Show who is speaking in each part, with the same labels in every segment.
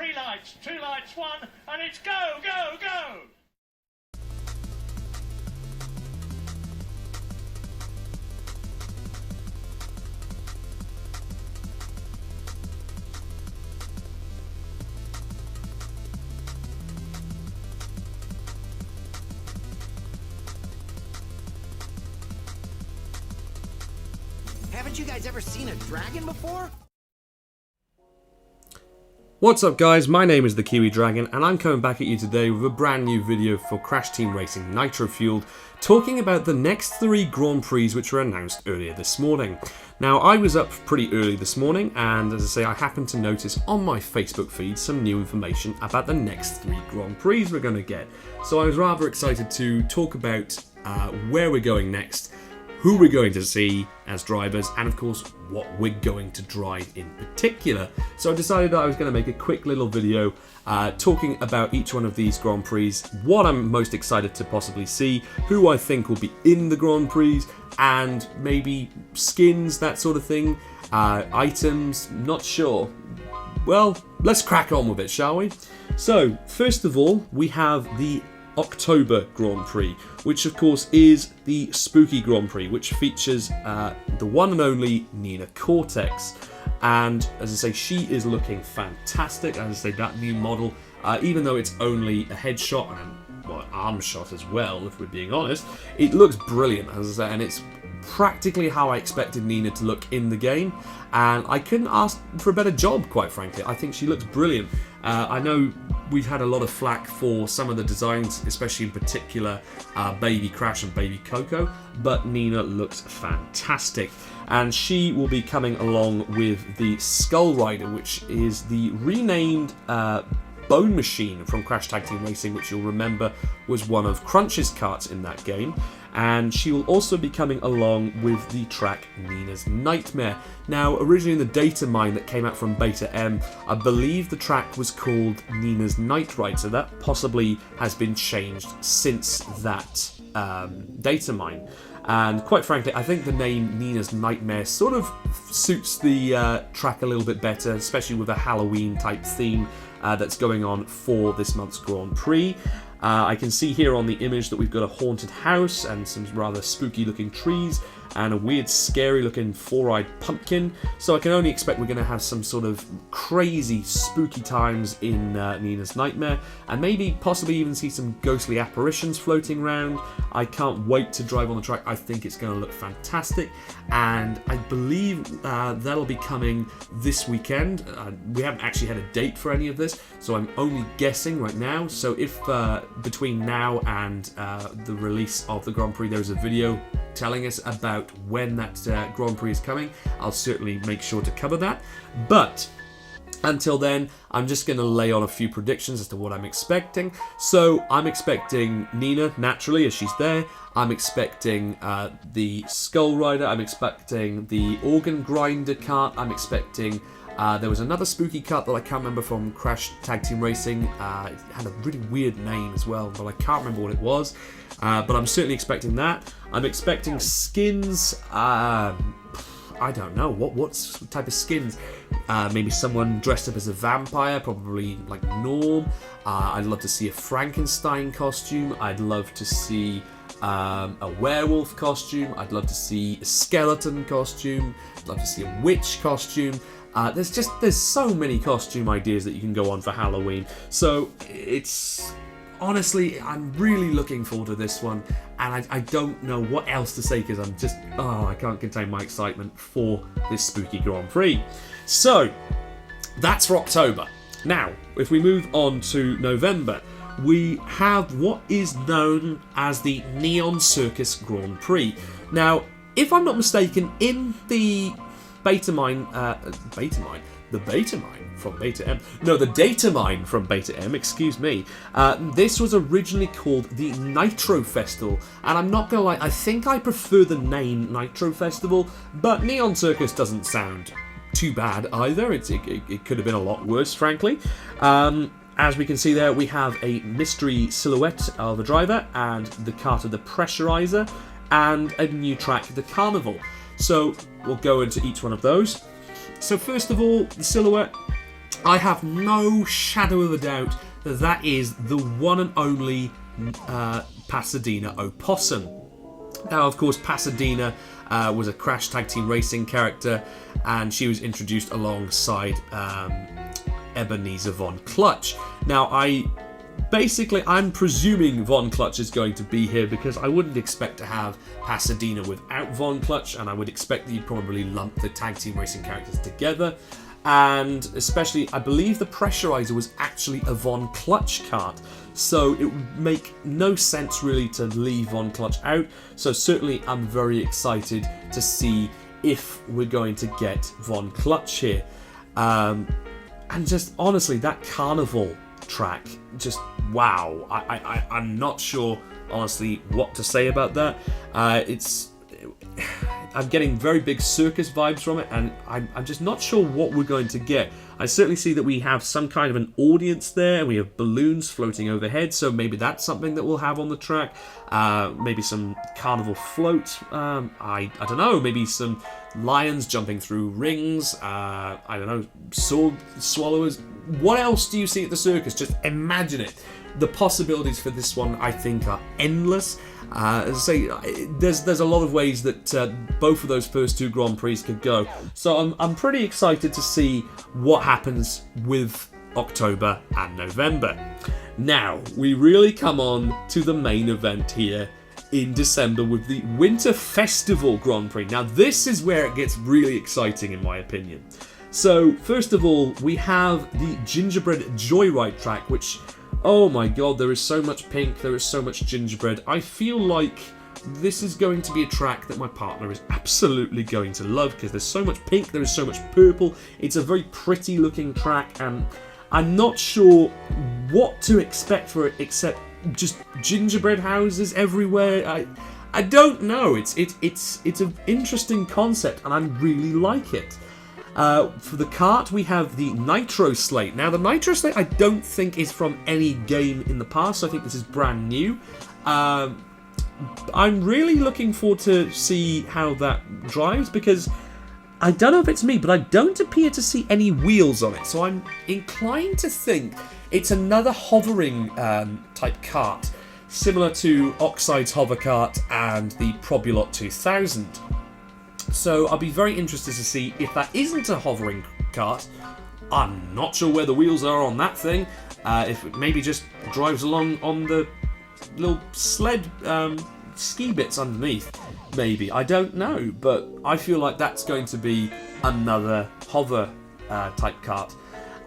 Speaker 1: 3 lights, 2 lights, 1, and it's go, go, go!
Speaker 2: Haven't you guys ever seen a dragon before?
Speaker 3: What's up guys, my name is the Kiwi Dragon and I'm coming back at you today with a brand new video for Crash Team Racing Nitro Fueled, talking about the next 3 Grand Prix which were announced earlier this morning. Now I was up pretty early this morning and as I say I happened to notice on my Facebook feed some new information about the next 3 Grand Prix we're going to get. So I was rather excited to talk about where we're going next, who we're going to see as drivers, and of course what we're going to drive in particular. So I decided that I was going to make a quick little video talking about each one of these Grand Prix, what I'm most excited to possibly see, who I think will be in the Grand Prix, and maybe skins, that sort of thing, items, not sure. Well, let's crack on with it, shall we? So, first of all, we have the October Grand Prix, which of course is the Spooky Grand Prix, which features the one and only Nina Cortex. And as I say, she is looking fantastic. As I say, that new model, even though it's only a headshot and an arm shot as well, if we're being honest, it looks brilliant, as I say, and it's practically how I expected Nina to look in the game, and I couldn't ask for a better job, quite frankly. I think she looks brilliant. I know we've had a lot of flack for some of the designs, especially in particular Baby Crash and Baby Coco, but Nina looks fantastic. And she will be coming along with the Skull Rider, which is the renamed Bone Machine from Crash Tag Team Racing, which you'll remember was one of Crunch's karts in that game. And she will also be coming along with the track Nina's Nightmare. Now, originally in the data mine that came out from Beta M, I believe the track was called Nina's Night Ride, so that possibly has been changed since that data mine. And quite frankly, I think the name Nina's Nightmare sort of suits the track a little bit better, especially with a Halloween type theme that's going on for this month's Grand Prix. I can see here on the image that we've got a haunted house and some rather spooky looking trees and a weird scary looking 4-eyed pumpkin, so I can only expect we're going to have some sort of crazy spooky times in Nina's Nightmare, and maybe possibly even see some ghostly apparitions floating around. I can't wait to drive on the track. I think it's going to look fantastic, and I believe that'll be coming this weekend. We haven't actually had a date for any of this, so I'm only guessing right now. So if between now and the release of the Grand Prix there's a video telling us about when that Grand Prix is coming, I'll certainly make sure to cover that. But until then, I'm just going to lay on a few predictions as to what I'm expecting. So I'm expecting Nina, naturally, as she's there. I'm expecting the Skull Rider. I'm expecting the Organ Grinder kart. I'm expecting there was another spooky kart that I can't remember from Crash Tag Team Racing. It had a really weird name as well, but I can't remember what it was. But I'm certainly expecting that. I'm expecting skins. I don't know what type of skins. Maybe someone dressed up as a vampire, probably like Norm. I'd love to see a Frankenstein costume. I'd love to see a werewolf costume. I'd love to see a skeleton costume. I'd love to see a witch costume. There's so many costume ideas that you can go on for Halloween. So it's honestly, I'm really looking forward to this one, and I don't know what else to say because I can't contain my excitement for this spooky Grand Prix. So that's for October. Now, if we move on to November, we have what is known as the Neon Circus Grand Prix. Now, if I'm not mistaken, in the data mine from Beta M, excuse me. This was originally called the Nitro Festival, and I'm not gonna lie, I think I prefer the name Nitro Festival, but Neon Circus doesn't sound too bad either. It could have been a lot worse, frankly. As we can see there, we have a mystery silhouette of a driver and the kart of the Pressurizer, and a new track, the Carnival. So we'll go into each one of those. So first of all, the silhouette. I have no shadow of a doubt that that is the one and only Pasadena Opossum. Now, of course, Pasadena was a Crash Tag Team Racing character, and she was introduced alongside Ebenezer Von Clutch. Now, I'm presuming Von Clutch is going to be here because I wouldn't expect to have Pasadena without Von Clutch, and I would expect that you'd probably lump the Tag Team Racing characters together. And especially, I believe the Pressurizer was actually a Von Clutch card, so it would make no sense really to leave Von Clutch out. So certainly I'm very excited to see if we're going to get Von Clutch here. And just honestly, that Carnival track, just wow. I'm not sure honestly what to say about that. I'm getting very big Circus vibes from it, and I'm just not sure what we're going to get. I certainly see that we have some kind of an audience there, and we have balloons floating overhead, so maybe that's something that we'll have on the track. Maybe some carnival float. I don't know, maybe some lions jumping through rings. I don't know, sword swallowers. What else do you see at the circus? Just imagine it. The possibilities for this one, I think, are endless. As I say, there's a lot of ways that both of those first two Grand Prix could go. So I'm pretty excited to see what happens with October and November. Now, we really come on to the main event here in December with the Winter Festival Grand Prix. Now, this is where it gets really exciting, in my opinion. So, first of all, we have the Gingerbread Joyride track, which, oh my god, there is so much pink, there is so much gingerbread. I feel like this is going to be a track that my partner is absolutely going to love, because there's so much pink, there is so much purple. It's a very pretty looking track, and I'm not sure what to expect for it except just gingerbread houses everywhere. I don't know. It's an interesting concept, and I really like it. For the kart, we have the Nitro slate. Now, the Nitro slate I don't think is from any game in the past. I think this is brand new. I'm really looking forward to see how that drives, because I don't know if it's me, but I don't appear to see any wheels on it. So I'm inclined to think it's another hovering type kart, similar to Oxide's hover kart and the Probulot 2000. So I'll be very interested to see if that isn't a hovering kart. I'm not sure where the wheels are on that thing. If it maybe just drives along on the little sled ski bits underneath. Maybe. I don't know. But I feel like that's going to be another hover type kart.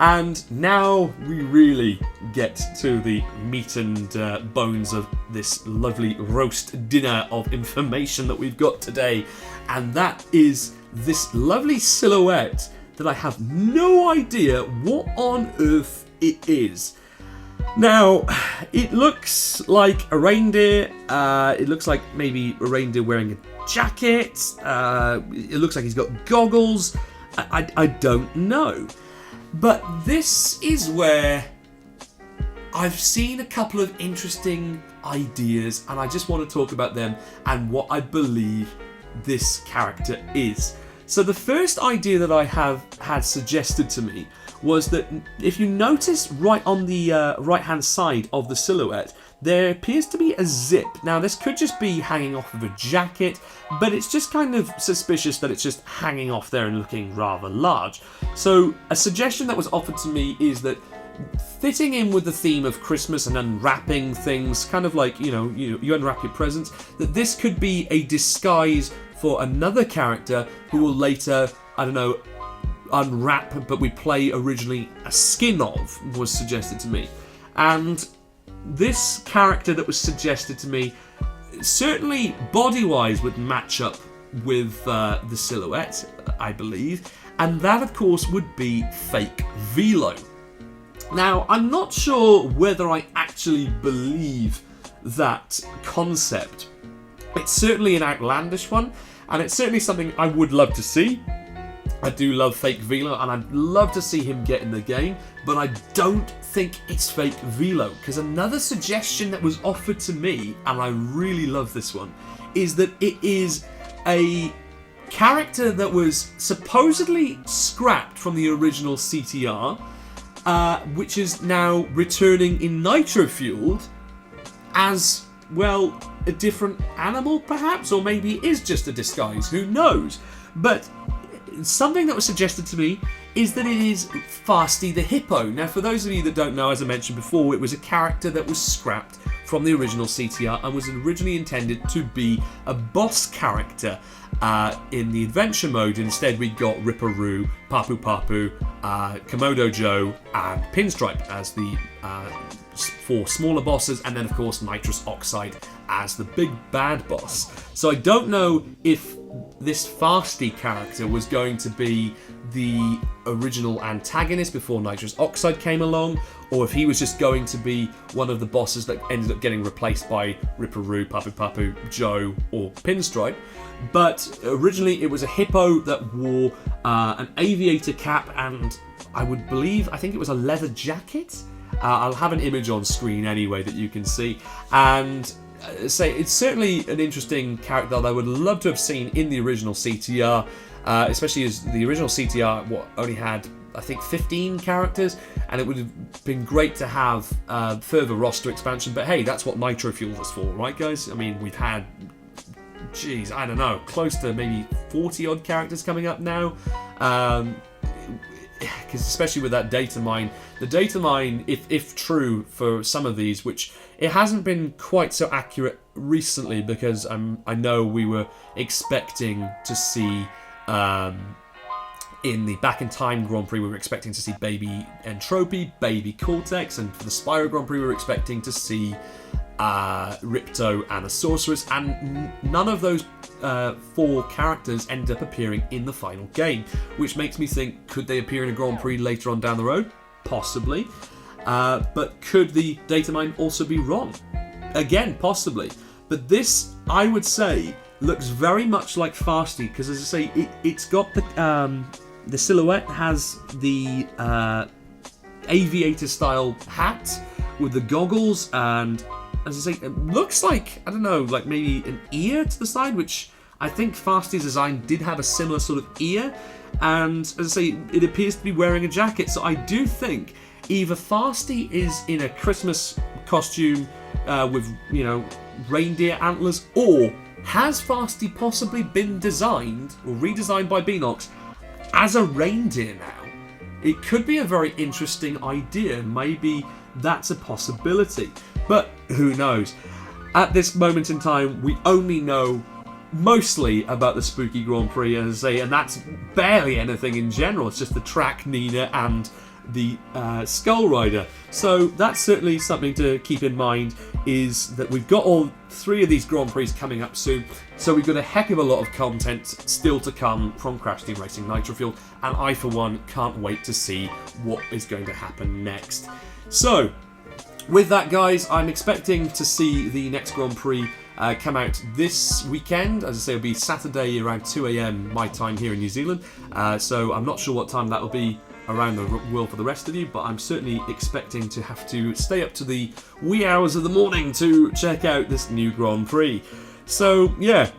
Speaker 3: And now we really get to the meat and bones of this lovely roast dinner of information that we've got today. And that is this lovely silhouette that I have no idea what on earth it is. Now, it looks like a reindeer. It looks like maybe a reindeer wearing a jacket. It looks like he's got goggles. I don't know. But this is where I've seen a couple of interesting ideas, and I just want to talk about them and what I believe this character is. So the first idea that I have had suggested to me was that if you notice right on the right hand side of the silhouette, there appears to be a zip. Now, this could just be hanging off of a jacket, but it's just kind of suspicious that it's just hanging off there and looking rather large. So a suggestion that was offered to me is that, fitting in with the theme of Christmas and unwrapping things, kind of like, you unwrap your presents, that this could be a disguise for another character who will later, I don't know, unwrap, but we play originally a skin of, was suggested to me. And this character that was suggested to me, certainly body-wise, would match up with the silhouette, I believe, and that, of course, would be Fake Velo. Now, I'm not sure whether I actually believe that concept. It's certainly an outlandish one, and it's certainly something I would love to see. I do love Fake Velo, and I'd love to see him get in the game, but I don't think it's Fake Velo, because another suggestion that was offered to me, and I really love this one, is that it is a character that was supposedly scrapped from the original CTR, which is now returning in Nitro Fueled as, well, a different animal perhaps, or maybe it is just a disguise, who knows. But something that was suggested to me is that it is Fasty the Hippo. Now, for those of you that don't know, as I mentioned before, it was a character that was scrapped from the original CTR and was originally intended to be a boss character in the adventure mode. Instead, we got Ripperoo, Papu Papu, Komodo Joe, and Pinstripe as the 4 smaller bosses, and then of course Nitrous Oxide as the big bad boss. So I don't know if this Fasty character was going to be the original antagonist before Nitrous Oxide came along, or if he was just going to be one of the bosses that ended up getting replaced by Ripperoo, Papu Papu, Joe, or Pinstripe. But originally it was a hippo that wore an aviator cap and I think it was a leather jacket. I'll have an image on screen anyway that you can see. And it's certainly an interesting character that I would love to have seen in the original CTR, especially as the original CTR only had, I think, 15 characters, and it would have been great to have further roster expansion. But hey, that's what Nitro Fuel was for, right, guys? I mean, we've had, geez, I don't know, close to maybe 40 odd characters coming up now. Because especially with that data mine, the data mine, if true for some of these, which it hasn't been quite so accurate recently, because I know we were expecting to see in the Back in Time Grand Prix, we were expecting to see Baby Entropy, Baby Cortex, and for the Spyro Grand Prix we were expecting to see Ripto and a Sorceress, and none of those 4 characters end up appearing in the final game, which makes me think, could they appear in a Grand Prix later on down the road? Possibly. But could the data mine also be wrong? Again, possibly. But this, I would say, looks very much like Fasty, because as I say, it's got the silhouette has the aviator style hat with the goggles, and as I say, it looks like, I don't know, like maybe an ear to the side, which I think Fasty's design did have a similar sort of ear, and as I say, it appears to be wearing a jacket. So I do think either Fasty is in a Christmas costume with, you know, reindeer antlers, or has Fasty possibly been designed or redesigned by Beanox as a reindeer now? It could be a very interesting idea. Maybe that's a possibility, but who knows? At this moment in time, we only know mostly about the Spooky Grand Prix, as I say, and that's barely anything in general. It's just the track, Nina, and the Skull Rider. So that's certainly something to keep in mind, is that we've got all 3 of these Grand Prix coming up soon, so we've got a heck of a lot of content still to come from Crash Team Racing Nitro Fueled, and I for one can't wait to see what is going to happen next. So with that, guys, I'm expecting to see the next Grand Prix come out this weekend. As I say, it'll be Saturday around 2 AM my time here in New Zealand, so I'm not sure what time that will be around the world for the rest of you, but I'm certainly expecting to have to stay up to the wee hours of the morning to check out this new Grand Prix. So yeah,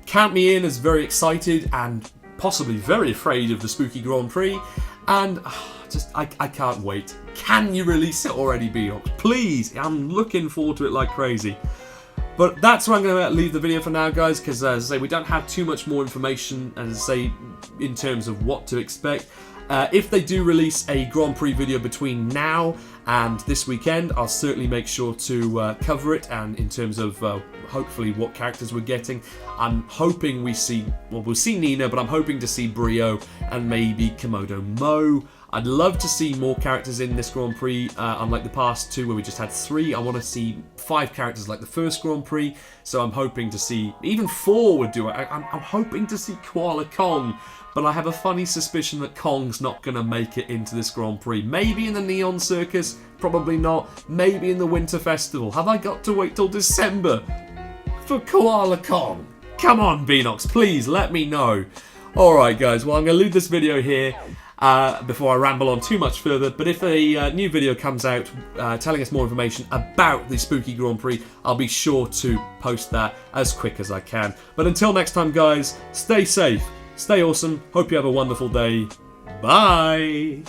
Speaker 3: count me in as very excited and possibly very afraid of the Spooky Grand Prix, and I can't wait. Can you release it already, Beanox? Please, I'm looking forward to it like crazy. But that's where I'm going to leave the video for now, guys, because as I say, we don't have too much more information, as I say, in terms of what to expect. If they do release a Grand Prix video between now and this weekend, I'll certainly make sure to cover it, and in terms of hopefully what characters we're getting. I'm hoping we'll see Nina, but I'm hoping to see Brio and maybe Komodo Mo. I'd love to see more characters in this Grand Prix, unlike the past 2 where we just had 3. I want to see 5 characters like the first Grand Prix, so I'm hoping to see, even 4 would do it. I'm hoping to see Koala Kong, but I have a funny suspicion that Kong's not going to make it into this Grand Prix. Maybe in the Neon Circus, probably not. Maybe in the Winter Festival. Have I got to wait till December for Koala Kong? Come on, Beanox, please let me know. Alright guys, well I'm going to leave this video here before I ramble on too much further, but if a new video comes out telling us more information about the Spooky Grand Prix, I'll be sure to post that as quick as I can. But until next time, guys, stay safe, stay awesome, hope you have a wonderful day. Bye!